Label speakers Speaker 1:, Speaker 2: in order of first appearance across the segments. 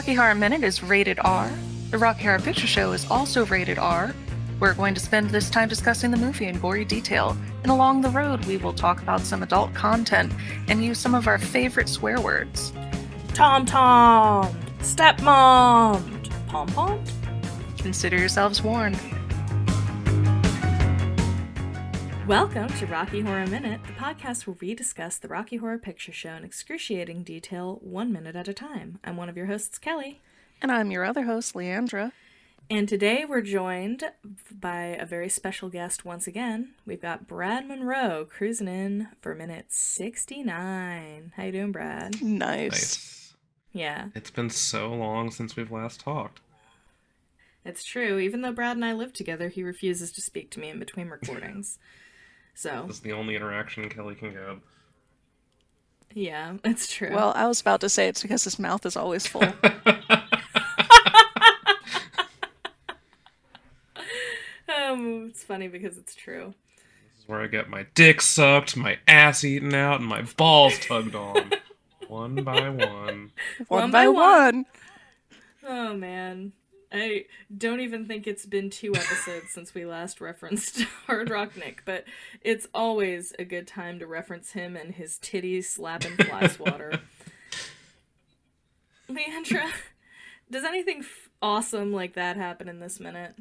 Speaker 1: Rocky Horror Minute is rated R. The Rocky Horror Picture Show is also rated R. We're going to spend this time discussing the movie in gory detail, and along the road we will talk about some adult content and use some of our favorite swear words.
Speaker 2: Tom-tommed, stepmommed, pom-pommed.
Speaker 1: Consider yourselves warned.
Speaker 2: Welcome to Rocky Horror Minute, the podcast where we discuss the Rocky Horror Picture Show in excruciating detail, 1 minute at a time. I'm one of your hosts, Kelly.
Speaker 1: And I'm your other host, Leandra.
Speaker 2: And today we're joined by a very special guest once again. We've got Brad Monroe cruising in for minute 69. How you doing, Brad?
Speaker 1: Nice.
Speaker 2: Yeah.
Speaker 3: It's been so long since we've last talked.
Speaker 2: It's true. Even though Brad and I live together, he refuses to speak to me in between recordings. So.
Speaker 3: This is the only interaction Kelly can get.
Speaker 2: Yeah, it's true.
Speaker 1: Well, I was about to say it's because his mouth is always full.
Speaker 2: It's funny because it's true.
Speaker 3: This is where I get my dick sucked, my ass eaten out, and my balls tugged on. One by one.
Speaker 1: One by one.
Speaker 2: Oh, man. I don't even think it's been 2 episodes since we last referenced Hard Rock Nick, but it's always a good time to reference him and his titties slapping fly swatter. Leandra, does anything awesome like that happen in this minute?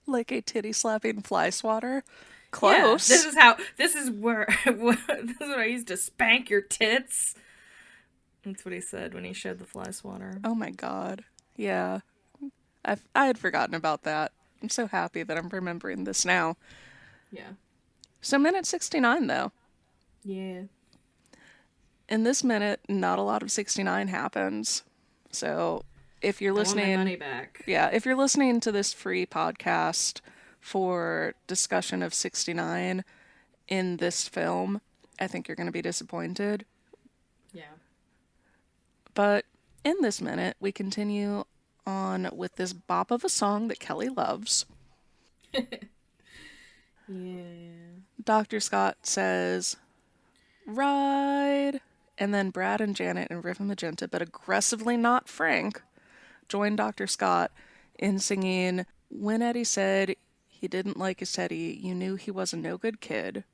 Speaker 1: Like a titty slapping fly swatter? Close.
Speaker 2: Yeah, this is what I used to spank your tits. That's what he said when he showed the fly swatter.
Speaker 1: Oh my god. Yeah. I had forgotten about that. I'm so happy that I'm remembering this now.
Speaker 2: Yeah.
Speaker 1: So minute 69 though.
Speaker 2: Yeah.
Speaker 1: In this minute, not a lot of 69 happens. So if you're listening,
Speaker 2: I want my money back.
Speaker 1: Yeah, if you're listening to this free podcast for discussion of 69 in this film, I think you're going to be disappointed.
Speaker 2: Yeah.
Speaker 1: But in this minute, we continue on with this bop of a song that Kelly loves.
Speaker 2: Yeah.
Speaker 1: Dr. Scott says, "Ride," and then Brad and Janet and Riff and Magenta, but aggressively not Frank, join Dr. Scott in singing, "When Eddie said he didn't like his Teddy, you knew he was a no-good kid,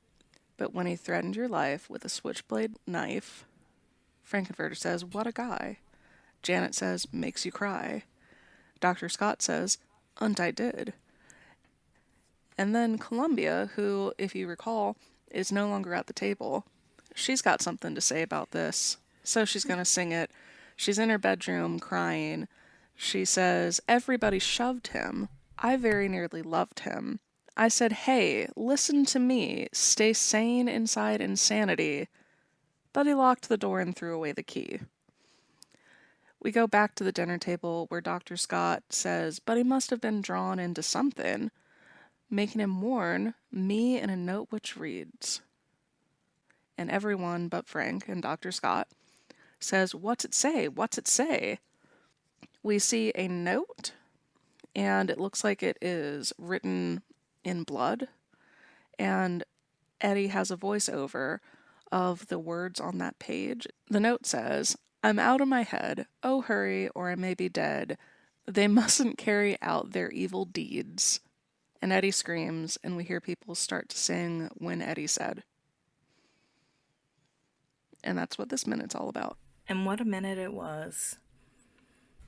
Speaker 1: but when he threatened your life with a switchblade knife," Frankenfurter says, "What a guy." Janet says, "Makes you cry." Dr. Scott says, "And I did." And then Columbia, who, if you recall, is no longer at the table, she's got something to say about this, so she's going to sing it. She's in her bedroom crying. She says, "Everybody shoved him. I very nearly loved him. I said, hey, listen to me, stay sane inside insanity. But he locked the door and threw away the key." We go back to the dinner table where Dr. Scott says, "But he must have been drawn into something," making him warn me in a note which reads. And everyone but Frank and Dr. Scott says, "What's it say? What's it say?" We see a note, and it looks like it is written in blood, and Eddie has a voiceover of the words on that page. The note says, "I'm out of my head. Oh, hurry, or I may be dead. They mustn't carry out their evil deeds." And Eddie screams, and we hear people start to sing "When Eddie Said." And that's what this minute's all about.
Speaker 2: And what a minute it was.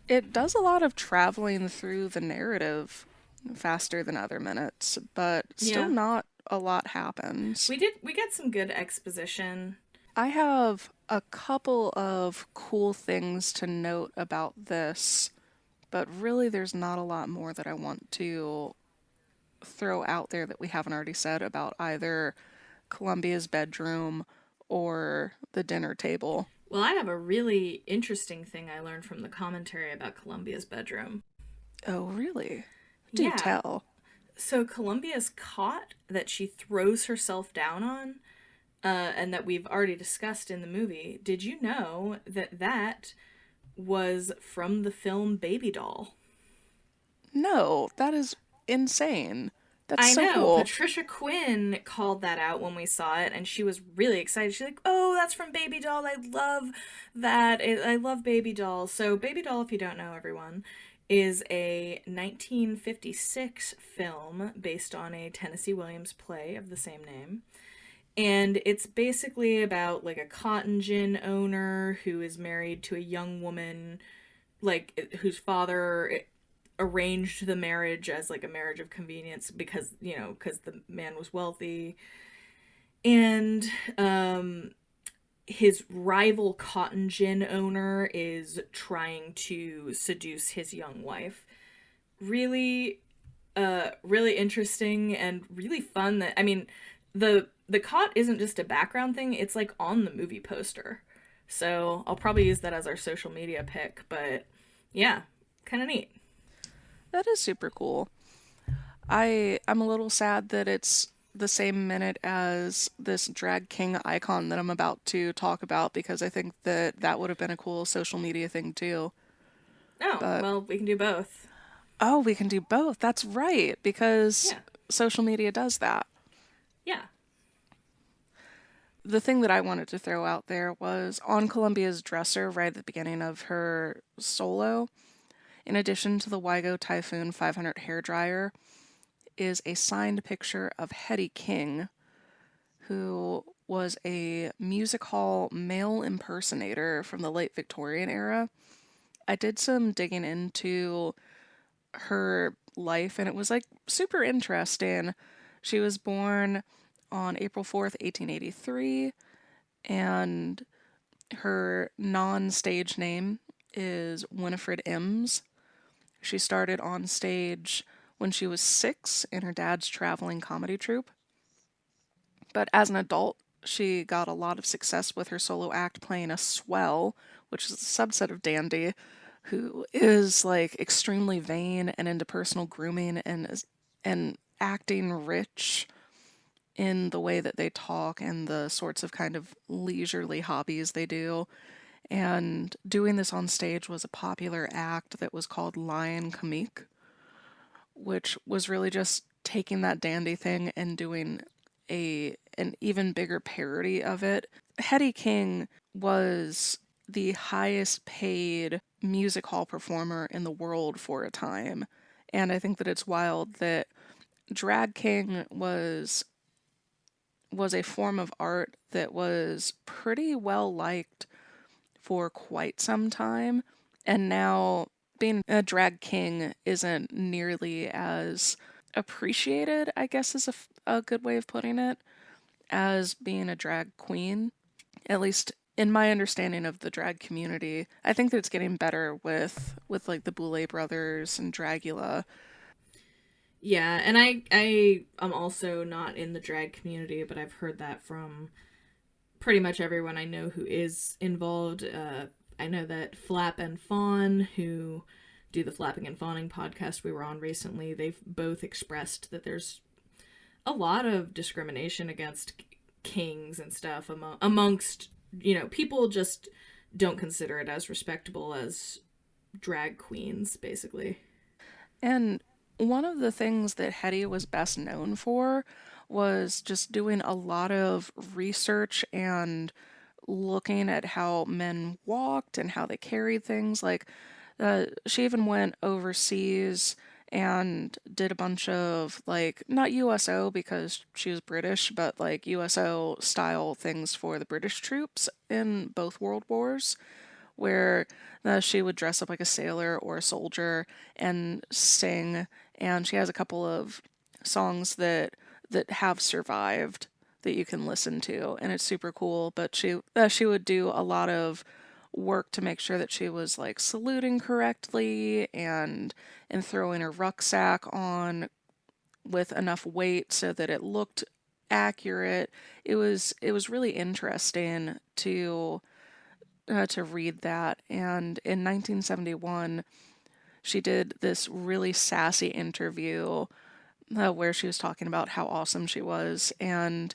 Speaker 1: It does a lot of traveling through the narrative faster than other minutes, but still not a lot happens.
Speaker 2: We got some good exposition.
Speaker 1: I have a couple of cool things to note about this, but really there's not a lot more that I want to throw out there that we haven't already said about either Columbia's bedroom or the dinner table.
Speaker 2: Well, I have a really interesting thing I learned from the commentary about Columbia's bedroom.
Speaker 1: Oh, really? Do tell.
Speaker 2: So Columbia's cot that she throws herself down on, and that we've already discussed in the movie, did you know that was from the film Baby Doll?
Speaker 1: No, that is insane. That's
Speaker 2: I
Speaker 1: so
Speaker 2: know.
Speaker 1: cool.
Speaker 2: Patricia Quinn called that out when we saw it, and she was really excited. She's like, "Oh, that's from Baby Doll. I love that. I love Baby Doll. So Baby Doll, if you don't know, everyone, is a 1956 film based on a Tennessee Williams play of the same name. And it's basically about like a cotton gin owner who is married to a young woman, like whose father arranged the marriage as like a marriage of convenience because, because the man was wealthy. And his rival cotton gin owner is trying to seduce his young wife. Really, really interesting and really fun. That, I mean, the cot isn't just a background thing, it's like on the movie poster. So I'll probably use that as our social media pick, but yeah, kind of neat.
Speaker 1: That is super cool. I'm a little sad that it's the same minute as this drag king icon that I'm about to talk about because I think that that would have been a cool social media thing too.
Speaker 2: Oh,
Speaker 1: But
Speaker 2: well, we can do both.
Speaker 1: oh, we can do both. That's right because
Speaker 2: Yeah.
Speaker 1: social media does that.
Speaker 2: Yeah.
Speaker 1: The thing that I wanted to throw out there was on Columbia's dresser right at the beginning of her solo. In addition to the Wygo Typhoon 500 hairdryer, is a signed picture of Hetty King, who was a music hall male impersonator from the late Victorian era. I did some digging into her life and it was like super interesting. She was born on April 4th, 1883, and her non stage name is Winifred Imms. She started on stage when she was 6 in her dad's traveling comedy troupe. But as an adult, she got a lot of success with her solo act playing a swell, which is a subset of dandy, who is like extremely vain and into personal grooming and acting rich in the way that they talk and the sorts of kind of leisurely hobbies they do. And doing this on stage was a popular act that was called Lion Comique, which was really just taking that dandy thing and doing an even bigger parody of it. Hetty King was the highest paid music hall performer in the world for a time. And I think that it's wild that drag king was a form of art that was pretty well liked for quite some time, and now being a drag king isn't nearly as appreciated, I guess is a good way of putting it, as being a drag queen. At least in my understanding of the drag community, I think that it's getting better with like the Boulay brothers and Dragula.
Speaker 2: Yeah, and I am also not in the drag community, but I've heard that from pretty much everyone I know who is involved. I know that Flap and Fawn, who do the Flapping and Fawning podcast we were on recently, they've both expressed that there's a lot of discrimination against kings and stuff amongst, people just don't consider it as respectable as drag queens, basically.
Speaker 1: And one of the things that Hetty was best known for was just doing a lot of research and looking at how men walked and how they carried things. Like, she even went overseas and did a bunch of, like, not USO because she was British, but like USO style things for the British troops in both World Wars, where she would dress up like a sailor or a soldier and sing. And she has a couple of songs that have survived that you can listen to, and it's super cool. But she would do a lot of work to make sure that she was like saluting correctly and throwing her rucksack on with enough weight so that it looked accurate. It was really interesting to read that. And in 1971, she did this really sassy interview where she was talking about how awesome she was, and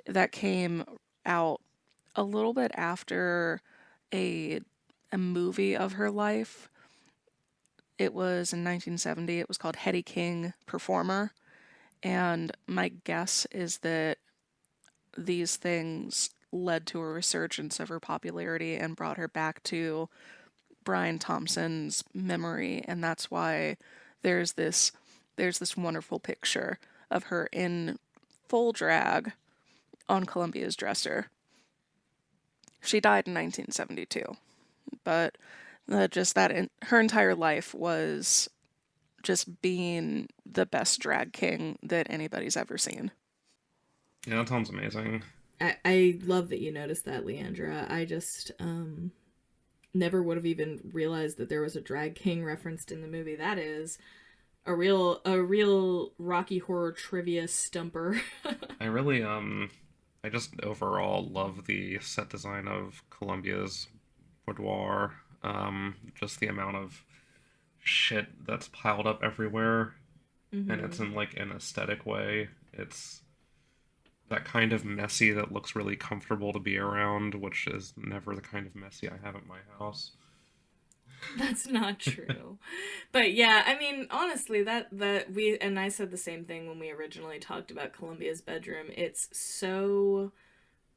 Speaker 1: that came out a little bit after a a movie of her life. It was in 1970. It was called Hetty King Performer, and my guess is that these things led to a resurgence of her popularity and brought her back to Brian Thompson's memory, and that's why there's this there's this wonderful picture of her in full drag on Columbia's dresser. She died in 1972, but just that her entire life was just being the best drag king that anybody's ever seen.
Speaker 3: Yeah, that sounds amazing.
Speaker 2: I love that you noticed that, Leandra. I just never would have even realized that there was a drag king referenced in the movie. That is a real Rocky Horror trivia stumper.
Speaker 3: I really I just overall love the set design of Columbia's boudoir. Just the amount of shit that's piled up everywhere, and it's in like an aesthetic way. It's that kind of messy that looks really comfortable to be around, which is never the kind of messy I have at my house.
Speaker 2: That's not true. But yeah, I mean, honestly, that we and I said the same thing when we originally talked about Columbia's bedroom. It's so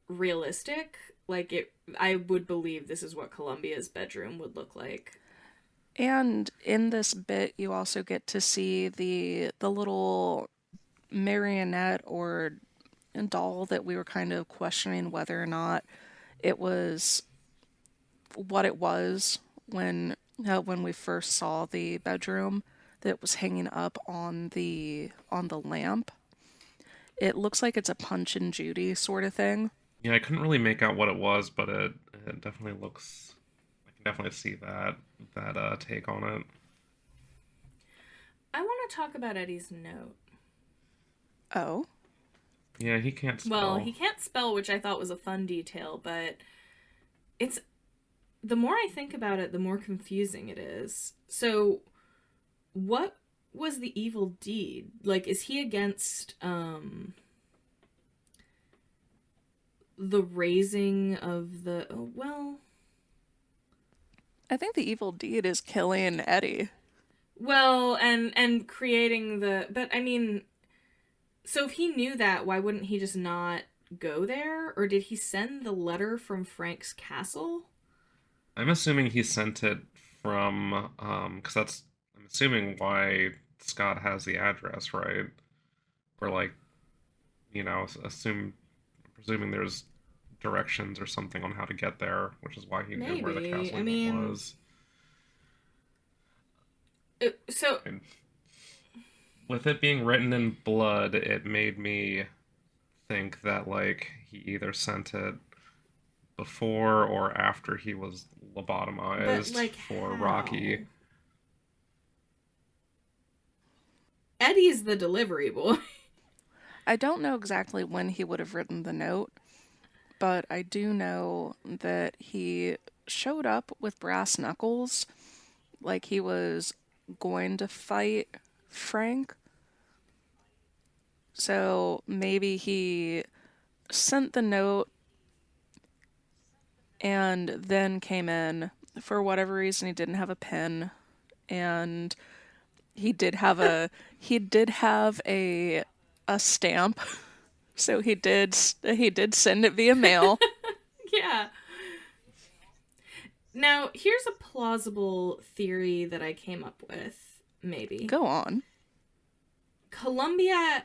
Speaker 2: realistic. Like I would believe this is what Columbia's bedroom would look like.
Speaker 1: And in this bit, you also get to see the little marionette or doll that we were kind of questioning whether or not it was what it was when we first saw the bedroom that was hanging up on the lamp. It looks like it's a Punch and Judy sort of thing.
Speaker 3: Yeah, I couldn't really make out what it was, but it definitely looks. I can definitely see that take on it.
Speaker 2: I want to talk about Eddie's note.
Speaker 1: Oh,
Speaker 3: Yeah, he can't
Speaker 2: Well,
Speaker 3: spell.
Speaker 2: he can't spell, which I thought was a fun detail, but it's the more I think about it, the more confusing it is. So, what was the evil deed? Like, is he against the raising of the? Oh, well,
Speaker 1: I think the evil deed is killing Eddie.
Speaker 2: and creating the. But I mean, so if he knew that, why wouldn't he just not go there? Or did he send the letter from Frank's castle?
Speaker 3: I'm assuming he sent it from because that's I'm assuming why Scott has the address, right? Or like assume presuming there's directions or something on how to get there, which is why he knew where the
Speaker 2: Maybe.
Speaker 3: castle
Speaker 2: I
Speaker 3: event
Speaker 2: mean,
Speaker 3: was.
Speaker 2: so
Speaker 3: And with it being written in blood, it made me think that like he either sent it before or after he was
Speaker 2: but
Speaker 3: lobotomized
Speaker 2: like
Speaker 3: for
Speaker 2: how?
Speaker 3: Rocky.
Speaker 2: Eddie's the delivery boy.
Speaker 1: I don't know exactly when he would have written the note, but I do know that he showed up with brass knuckles, like he was going to fight Frank. So maybe he sent the note and then came in. For whatever reason, he didn't have a pen, and he did have a stamp. So he did send it via mail.
Speaker 2: Yeah. Now, here's a plausible theory that I came up with, maybe.
Speaker 1: Go on.
Speaker 2: Columbia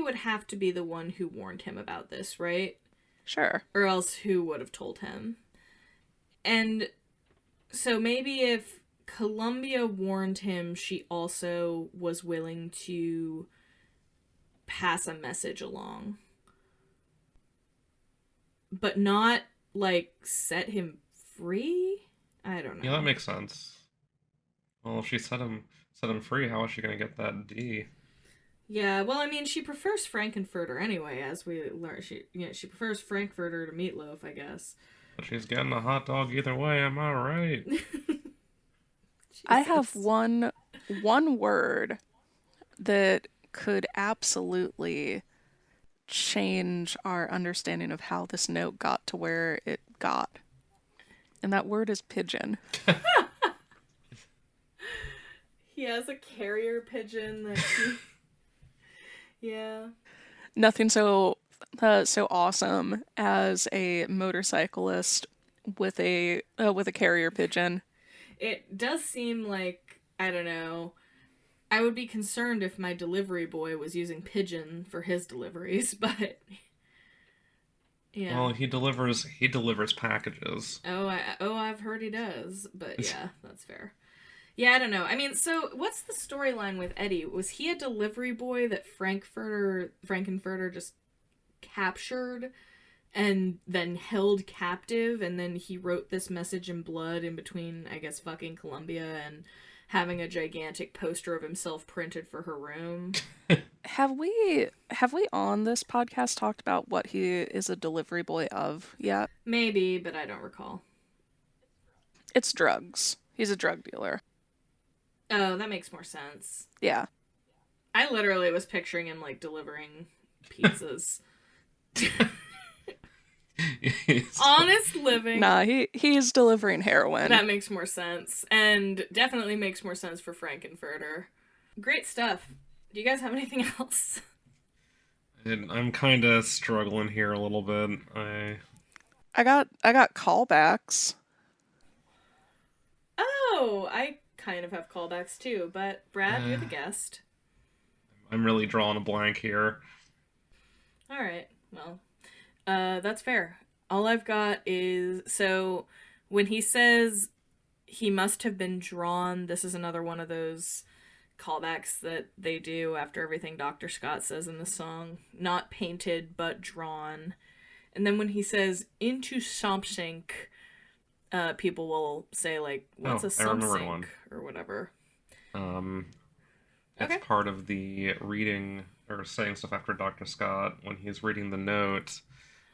Speaker 2: would have to be the one who warned him about this, right?
Speaker 1: Sure.
Speaker 2: Or else who would have told him? And so maybe if Columbia warned him, she also was willing to pass a message along. But not like set him free? I don't
Speaker 3: Yeah, that
Speaker 2: know.
Speaker 3: makes sense. Well, if she set him free, how is she gonna get that D?
Speaker 2: Yeah, well, I mean, she prefers Frankenfurter anyway, as we learn. She prefers Frankfurter to meatloaf, I guess.
Speaker 3: But she's getting a hot dog either way. Am I right?
Speaker 1: I have
Speaker 2: Jesus.
Speaker 1: one word that could absolutely change our understanding of how this note got to where it got. And that word is pigeon.
Speaker 2: He has a carrier pigeon that he. Yeah.
Speaker 1: Nothing so so awesome as a motorcyclist with a carrier pigeon.
Speaker 2: It does seem like, I don't know, I would be concerned if my delivery boy was using pigeon for his deliveries, but yeah.
Speaker 3: Well, he delivers packages.
Speaker 2: I've heard he does, but yeah, that's fair. Yeah, I don't know. I mean, so what's the storyline with Eddie? Was he a delivery boy that Frankenfurter just captured and then held captive, and then he wrote this message in blood in between, I guess, fucking Columbia and having a gigantic poster of himself printed for her room?
Speaker 1: Have we on this podcast talked about what he is a delivery boy of yet?
Speaker 2: Maybe, but I don't recall.
Speaker 1: It's drugs. He's a drug dealer.
Speaker 2: Oh, that makes more sense.
Speaker 1: Yeah.
Speaker 2: I literally was picturing him like delivering pizzas. Honest living.
Speaker 1: Nah, he's delivering heroin.
Speaker 2: That makes more sense. And definitely makes more sense for Frankenfurter. Great stuff. Do you guys have anything else?
Speaker 3: I'm kind of struggling here a little bit.
Speaker 1: I got callbacks.
Speaker 2: Oh, I kind of have callbacks too, but Brad, you're the guest.
Speaker 3: I'm really drawing a blank here.
Speaker 2: All right. Well, that's fair. All I've got is, so when he says he must have been drawn, this is another one of those callbacks that they do after everything Dr. Scott says in the song. Not painted, but drawn. And then when he says into something, people will say like, "What's a something?" or whatever.
Speaker 3: It's part of the reading or saying stuff after Dr. Scott when he's reading the note,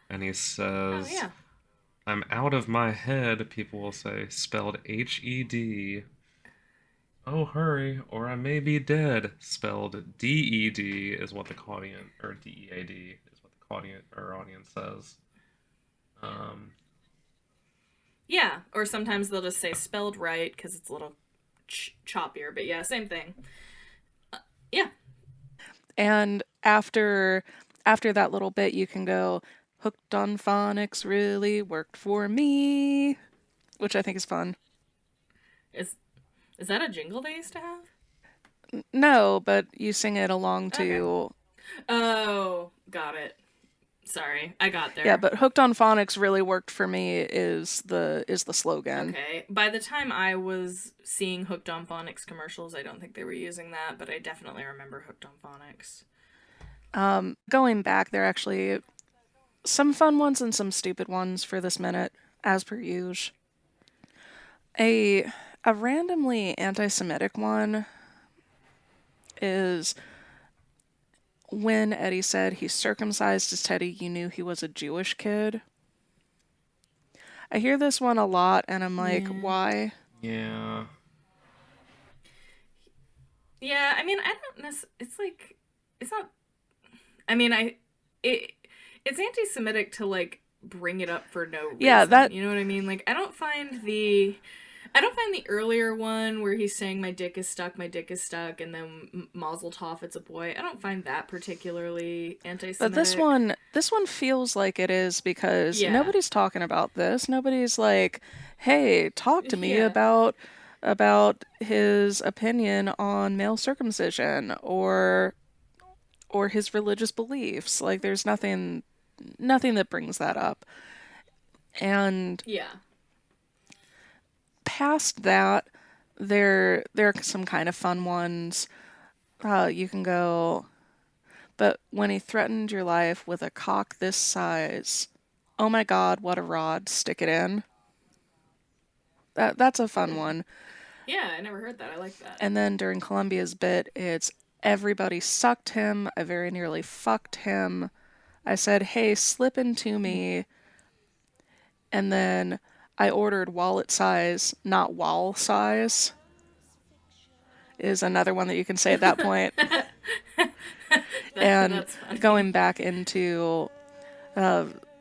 Speaker 3: and he says,
Speaker 2: "Oh yeah,
Speaker 3: I'm out of my head," people will say, spelled Hed. Oh, hurry, or I may be dead, spelled Ded is what the audience, or Dead is what the audience says.
Speaker 2: yeah." Or sometimes they'll just say spelled right because it's a little choppier. But yeah, same thing. Yeah.
Speaker 1: And after that little bit, you can go, "Hooked on phonics really worked for me," which I think is fun.
Speaker 2: Is that a jingle they used to have?
Speaker 1: No, but you sing it along
Speaker 2: Okay.
Speaker 1: to.
Speaker 2: Oh, got it. Sorry, I got there.
Speaker 1: Yeah, but "Hooked on phonics really worked for me" is the slogan.
Speaker 2: Okay. By the time I was seeing Hooked on Phonics commercials, I don't think they were using that, but I definitely remember Hooked on Phonics.
Speaker 1: Going back, there are actually some fun ones and some stupid ones for this minute, as per usual. A randomly anti-Semitic one is when Eddie said he circumcised his teddy, you knew he was a Jewish kid. I hear this one a lot, and I'm like, why?
Speaker 3: Yeah.
Speaker 2: Yeah, I mean, I don't necessarily. It's like, it's not. I mean, it's anti-Semitic to like bring it up for no reason.
Speaker 1: Yeah, that.
Speaker 2: You know what I mean? Like, I don't find the earlier one where he's saying my dick is stuck, and then Mazel Tov, it's a boy. I don't find that particularly anti-Semitic.
Speaker 1: But this one feels like it is because
Speaker 2: Yeah.
Speaker 1: nobody's talking about this. Nobody's like, "Hey, talk to me
Speaker 2: Yeah.
Speaker 1: about his opinion on male circumcision or his religious beliefs." Like, there's nothing that brings that up. And
Speaker 2: Yeah.
Speaker 1: past that, there are some kind of fun ones. You can go, "But when he threatened your life with a cock this size, oh my God, what a rod! Stick it in." That's a fun one.
Speaker 2: Yeah, I never heard that. I like that.
Speaker 1: And then during Columbia's bit, it's "Everybody sucked him. I very nearly fucked him. I said, hey, slip into me. And then I ordered wallet size, not wall size," is another one that you can say at that point. And
Speaker 2: That's funny.
Speaker 1: going back into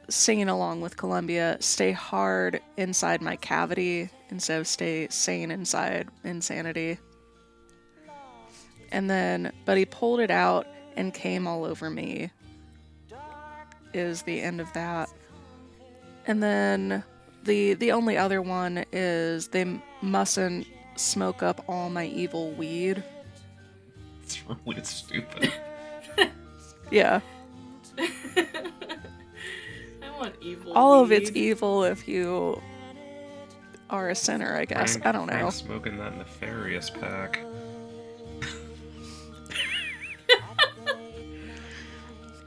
Speaker 1: singing along with Columbia, "Stay hard inside my cavity" instead of "stay sane inside insanity." And then, "But he pulled it out and came all over me." is the end of that. And then the only other one is they mustn't smoke up all my evil weed.
Speaker 3: It's really stupid.
Speaker 1: Yeah.
Speaker 2: I want evil.
Speaker 1: All of
Speaker 2: weed.
Speaker 1: it's evil if you are a sinner, I guess. I don't know.
Speaker 3: Frank's smoking that nefarious pack.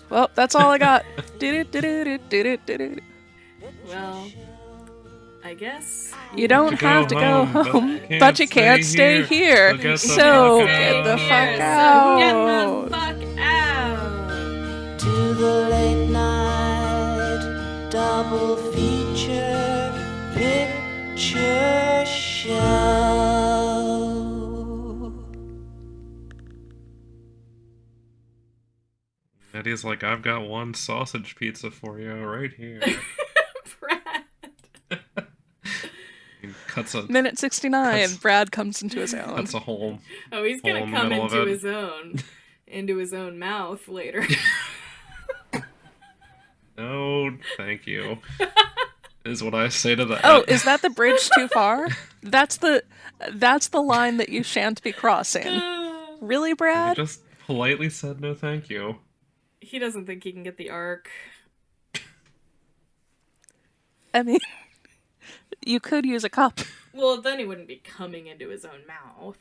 Speaker 1: Well, that's all I got.
Speaker 2: Well, I guess
Speaker 1: You don't
Speaker 3: To go
Speaker 1: have to go
Speaker 3: home,
Speaker 1: home, but you can't stay here.
Speaker 3: So get the
Speaker 1: So
Speaker 3: fuck
Speaker 1: get the
Speaker 3: out.
Speaker 1: fuck
Speaker 2: Get
Speaker 1: out.
Speaker 2: the fuck out.
Speaker 4: To the late night double feature picture show.
Speaker 3: Eddie's like, I've got one sausage pizza for you right here.
Speaker 2: Brad.
Speaker 3: He cuts a
Speaker 1: Minute 69,
Speaker 3: Cuts-
Speaker 1: Brad comes into his own.
Speaker 3: cuts a hole.
Speaker 2: Oh, he's
Speaker 3: Hole
Speaker 2: gonna
Speaker 3: in the
Speaker 2: come
Speaker 3: middle of
Speaker 2: into
Speaker 3: it.
Speaker 2: into his own mouth later.
Speaker 3: No, thank you. Is what I say to that.
Speaker 1: Oh, is that the bridge too far? That's the line that you shan't be crossing. Really,
Speaker 3: I
Speaker 1: Brad?
Speaker 3: just politely said no, thank you.
Speaker 2: He doesn't think he can get the arc.
Speaker 1: I mean, you could use a cup.
Speaker 2: Well, then he wouldn't be coming into his own mouth.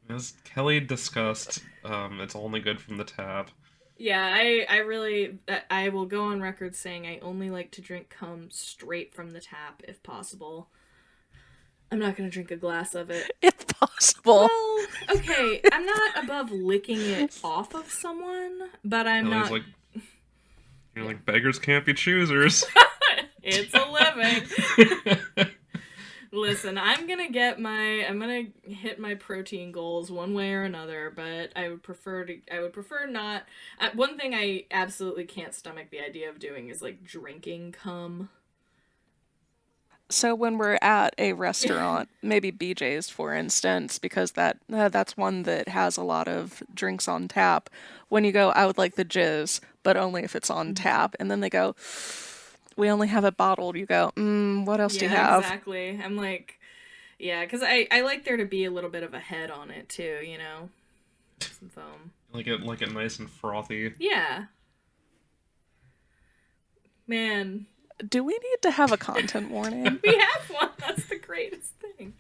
Speaker 3: As Kelly discussed, it's only good from the tap.
Speaker 2: Yeah, I will go on record saying I only like to drink cum straight from the tap if possible. I'm not gonna drink a glass of it.
Speaker 1: If possible.
Speaker 2: Well, okay, I'm not above licking it off of someone, but I'm
Speaker 3: Kelly's
Speaker 2: not.
Speaker 3: like, you're like, beggars can't be choosers.
Speaker 2: It's a living. Listen, I'm gonna hit my protein goals one way or another, but I would prefer not. One thing I absolutely can't stomach the idea of doing is like drinking cum.
Speaker 1: So when we're at a restaurant, maybe BJ's for instance, because that's one that has a lot of drinks on tap. When you go, I would like the jizz, but only if it's on tap. And then they go, we only have it bottled. You go, what else do you have?
Speaker 2: Exactly. I'm like, yeah, because I like there to be a little bit of a head on it too, you know, some foam.
Speaker 3: like it nice and frothy.
Speaker 2: Yeah. Man,
Speaker 1: Do we need to have a content warning?
Speaker 2: we have one. That's the greatest thing.